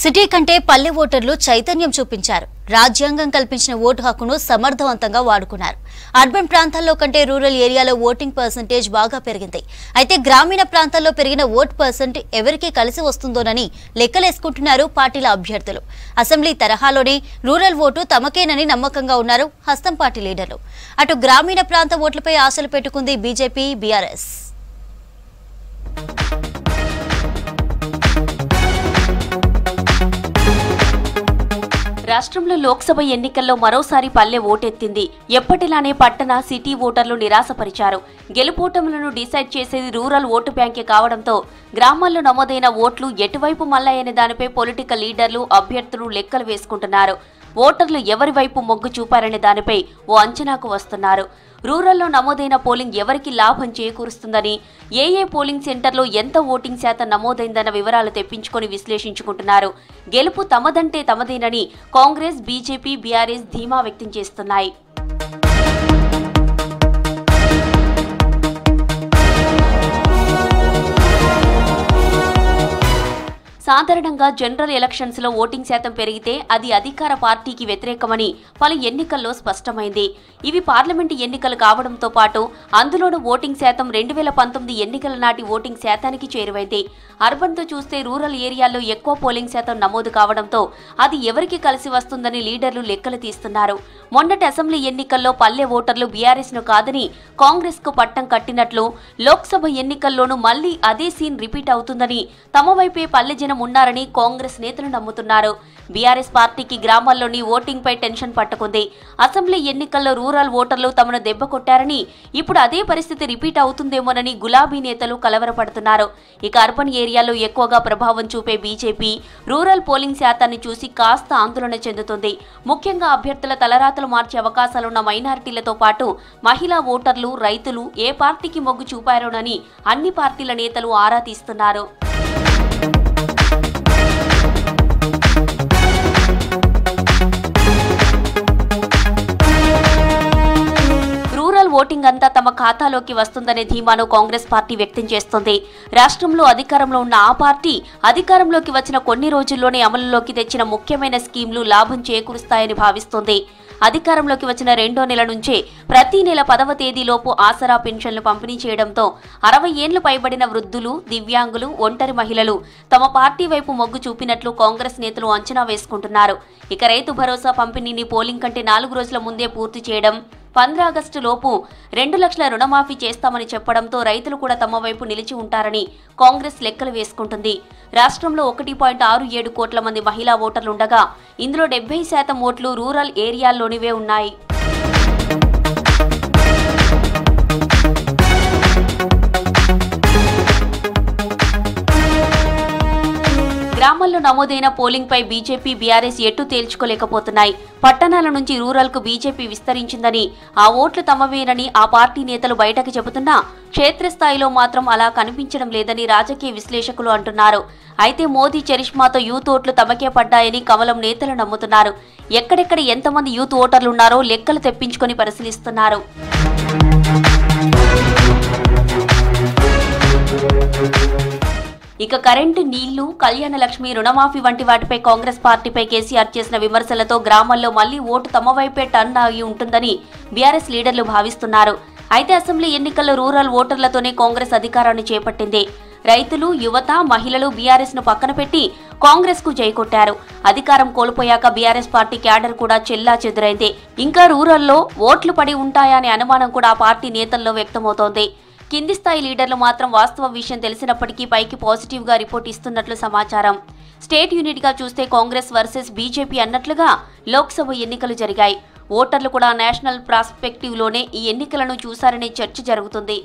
City కంటే పల్లె ఓటర్లు చైతన్యం చూపించారు. రాజ్యాంగం కల్పించిన ఓటు హక్కును సమర్థవంతంగా వాడుకున్నారు. అర్బన్ ప్రాంతాల్లో కంటే రూరల్ ఏరియాలో ఓటింగ్ పర్సెంటేజ్ బాగా పెరిగింది. అయితే గ్రామీణ ప్రాంతాల్లో పెరిగిన ఓట్ పర్సెంట్ ఎవరికి కలిసి వస్తుందోనని లెక్కలేసుకుంటున్నారు పార్టీల అభ్యర్థులు. అసెంబ్లీ తరహాలోనే రూరల్ ఓటు తమకేనని నమ్మకంగా ఉన్నారు హస్తం పార్టీ లీడర్లు. అటు గ్రామీణ ప్రాంత ఓట్లపై ఆశలు పెట్టుకుంది బీజేపీ, బీఆర్ఎస్. రాష్ట్రంలో లోక్సభ ఎన్నికల్లో మరోసారి పల్లె ఓటెత్తింది. ఎప్పటిలానే పట్టణ, సిటీ ఓటర్లు నిరాశపరిచారు. గెలుపోటములను డిసైడ్ చేసేది రూరల్ ఓటు బ్యాంకే కావడంతో గ్రామాల్లో నమోదైన ఓట్లు ఎటువైపు మళ్లాయనే దానిపై పొలిటికల్ లీడర్లు, అభ్యర్థులు లెక్కలు వేసుకుంటున్నారు. ఓటర్లు ఎవరి వైపు మొగ్గు చూపారనే దానిపై ఓ అంచనాకు వస్తున్నారు. రూరల్లో నమోదైన పోలింగ్ ఎవరికి లాభం చేకూరుస్తుందని, ఏ పోలింగ్ సెంటర్లో ఎంత ఓటింగ్ శాతం నమోదైందన్న వివరాలు తెప్పించుకొని విశ్లేషించుకుంటున్నారు. గెలుపు తమదంటే తమదేనని కాంగ్రెస్, బీజేపీ, బీఆర్ఎస్ ధీమా వ్యక్తం చేస్తున్నాయి. సాధారణంగా జనరల్ ఎలక్షన్స్ లో ఓటింగ్ శాతం పెరిగితే అది అధికార పార్టీకి వ్యతిరేకమని పలు ఎన్నికల్లో స్పష్టమైంది. ఇవి పార్లమెంటు ఎన్నికలు కావడంతో పాటు అందులోనూ ఓటింగ్ శాతం 2019 ఎన్నికల నాటి ఓటింగ్ శాతానికి చేరువైంది. అర్బన్ తో చూస్తే రూరల్ ఏరియాల్లో ఎక్కువ పోలింగ్ శాతం నమోదు కావడంతో అది ఎవరికి కలిసి వస్తుందని లీడర్లు లెక్కలు తీస్తున్నారు. మొన్నటి అసెంబ్లీ ఎన్నికల్లో పల్లె ఓటర్లు బీఆర్ఎస్ ను కాదని కాంగ్రెస్ కు పట్టం కట్టినట్లు లోక్సభ ఎన్నికల్లోనూ మళ్లీ అదే సీన్ రిపీట్ అవుతుందని తమ వైపే పల్లె జనం ఉన్నారని కాంగ్రెస్ నేతలు నమ్ముతున్నారు. బీఆర్ఎస్ పార్టీకి గ్రామాల్లోని ఓటింగ్ పై టెన్షన్ పట్టుకుంది. అసెంబ్లీ ఎన్నికల్లో రూరల్ ఓటర్లు తమను దెబ్బ కొట్టారని, ఇప్పుడు అదే పరిస్థితి రిపీట్ అవుతుందేమోనని గులాబీ నేతలు కలవరపడుతున్నారు. ఇక అర్బన్ ఏరియాలో ఎక్కువగా ప్రభావం చూపే బీజేపీ రూరల్ పోలింగ్ శాతాన్ని చూసి కాస్త ఆందోళన చెందుతుంది. ముఖ్యంగా అభ్యర్థుల తలరాతలు మార్చే అవకాశాలున్న మైనారిటీలతో పాటు మహిళా ఓటర్లు, రైతులు ఏ పార్టీకి మొగ్గు చూపారోనని అన్ని పార్టీల నేతలు ఆరా తీస్తున్నారు. ఓటింగ్ అంతా తమ ఖాతాలోకి వస్తుందనే ధీమాను కాంగ్రెస్ పార్టీ వ్యక్తం చేస్తోంది. రాష్ట్రంలో అధికారంలో ఉన్న ఆ పార్టీ అధికారంలోకి వచ్చిన కొన్ని రోజుల్లోనే అమలులోకి తెచ్చిన ముఖ్యమైన స్కీమ్లు లాభం చేకూరుస్తాయని భావిస్తోంది. అధికారంలోకి వచ్చిన 2వ నెల నుంచే ప్రతి నెల 10వ తేదీలోపు ఆసరా పెన్షన్లు పంపిణీ చేయడంతో 60 ఏళ్లు పైబడిన వృద్ధులు, దివ్యాంగులు, ఒంటరి మహిళలు తమ పార్టీ వైపు మొగ్గు చూపినట్లు కాంగ్రెస్ నేతలు అంచనా వేసుకుంటున్నారు. ఇక రైతు భరోసా పంపిణీని పోలింగ్ కంటే 4 రోజుల ముందే పూర్తి చేయడం, 15 ఆగస్టు లోపు 2 లక్షల రుణమాఫీ చేస్తామని చెప్పడంతో రైతులు కూడా తమ వైపు నిలిచి ఉంటారని కాంగ్రెస్ లెక్కలు వేసుకుంటుంది. రాష్ట్రంలో 1.67 కోట్ల మంది మహిళా ఓటర్లుండగా ఇందులో 70% ఓట్లు రూరల్ ఏరియాల్లోనివే ఉన్నాయి. గ్రామాల్లో నమోదైన పోలింగ్ పై బీజేపీ, బీఆర్ఎస్ ఎటు తేల్చుకోలేకపోతున్నాయి. పట్టణాల నుంచి రూరల్ కు బీజేపీ విస్తరించిందని, ఆ ఓట్లు తమవేనని ఆ పార్టీ నేతలు బయటకు చెబుతున్నా క్షేత్రస్థాయిలో మాత్రం అలా కనిపించడం లేదని రాజకీయ విశ్లేషకులు అంటున్నారు. అయితే మోదీ చరిష్మాతో యూత్ ఓట్లు తమకే పడ్డాయని కమలం నేతలు నమ్ముతున్నారు. ఎక్కడెక్కడ ఎంతమంది యూత్ ఓటర్లున్నారో లెక్కలు తెప్పించుకొని పరిశీలిస్తున్నారు. ఇక కరెంటు, నీళ్లు, కళ్యాణ లక్ష్మి, రుణమాఫీ వంటి వాటిపై కాంగ్రెస్ పార్టీపై కేసీఆర్ చేసిన విమర్శలతో గ్రామాల్లో మళ్లీ ఓటు తమ వైపే టర్న్ అయి ఉంటుందని బీఆర్ఎస్ లీడర్లు భావిస్తున్నారు. అయితే అసెంబ్లీ ఎన్నికల్లో రూరల్ ఓటర్లతోనే కాంగ్రెస్ అధికారాన్ని చేపట్టింది. రైతులు, యువత, మహిళలు బీఆర్ఎస్ ను పక్కన పెట్టి కాంగ్రెస్ కు జైకొట్టారు. అధికారం కోల్పోయాక బీఆర్ఎస్ పార్టీ క్యాడర్ కూడా చెల్లా చెదురైంది. ఇంకా రూరల్లో ఓట్లు పడి ఉంటాయనే అనుమానం కూడా ఆ పార్టీ నేతల్లో వ్యక్తమవుతోంది. కింది స్థాయి లీడర్లు మాత్రం వాస్తవ విషయం తెలిసినప్పటికీ పైకి పాజిటివ్ గా రిపోర్ట్ ఇస్తున్నట్లు సమాచారం. స్టేట్ యూనిట్ గా చూస్తే కాంగ్రెస్ వర్సెస్ బీజేపీ అన్నట్లుగా లోక్సభ ఎన్నికలు జరిగాయి. ఓటర్లు కూడా నేషనల్ ప్రాస్పెక్టివ్ లోనే ఈ ఎన్నికలను చూశారనే చర్చ జరుగుతుంది.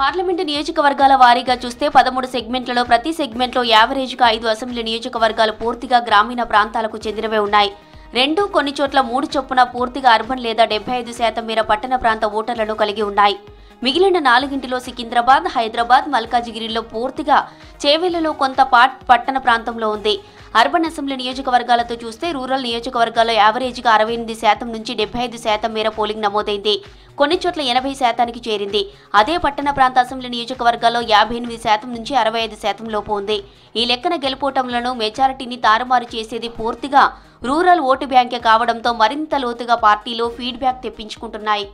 పార్లమెంటు నియోజకవర్గాల వారీగా చూస్తే 13 సెగ్మెంట్లలో ప్రతి సెగ్మెంట్లో యావరేజ్గా 5 అసెంబ్లీ నియోజకవర్గాలు పూర్తిగా గ్రామీణ ప్రాంతాలకు చెందినవే ఉన్నాయి. 2 కొన్ని చోట్ల 3 చొప్పున పూర్తిగా అర్బన్ లేదా 75% మేర పట్టణ ప్రాంత ఓటర్లను కలిగి ఉన్నాయి. మిగిలిన 4 సికింద్రాబాద్, హైదరాబాద్, మల్కాజిగిరిలో పూర్తిగా, చేవెళ్లలో కొంత పట్టణ ప్రాంతంలో ఉంది. అర్బన్ అసెంబ్లీ నియోజకవర్గాలతో చూస్తే రూరల్ నియోజకవర్గాల్లో యావరేజ్గా 68% నుంచి 75% మేర పోలింగ్ నమోదైంది. కొన్ని చోట్ల 80%కి చేరింది. అదే పట్టణ ప్రాంత అసెంబ్లీ నియోజకవర్గాల్లో 58% నుంచి 65% లోపు ఉంది. ఈ లెక్కన గెలుపోటములను, మెజారిటీని తారుమారు చేసేది పూర్తిగా రూరల్ ఓటు బ్యాంకే కావడంతో మరింత లోతుగా పార్టీలు ఫీడ్బ్యాక్ తెప్పించుకుంటున్నాయి.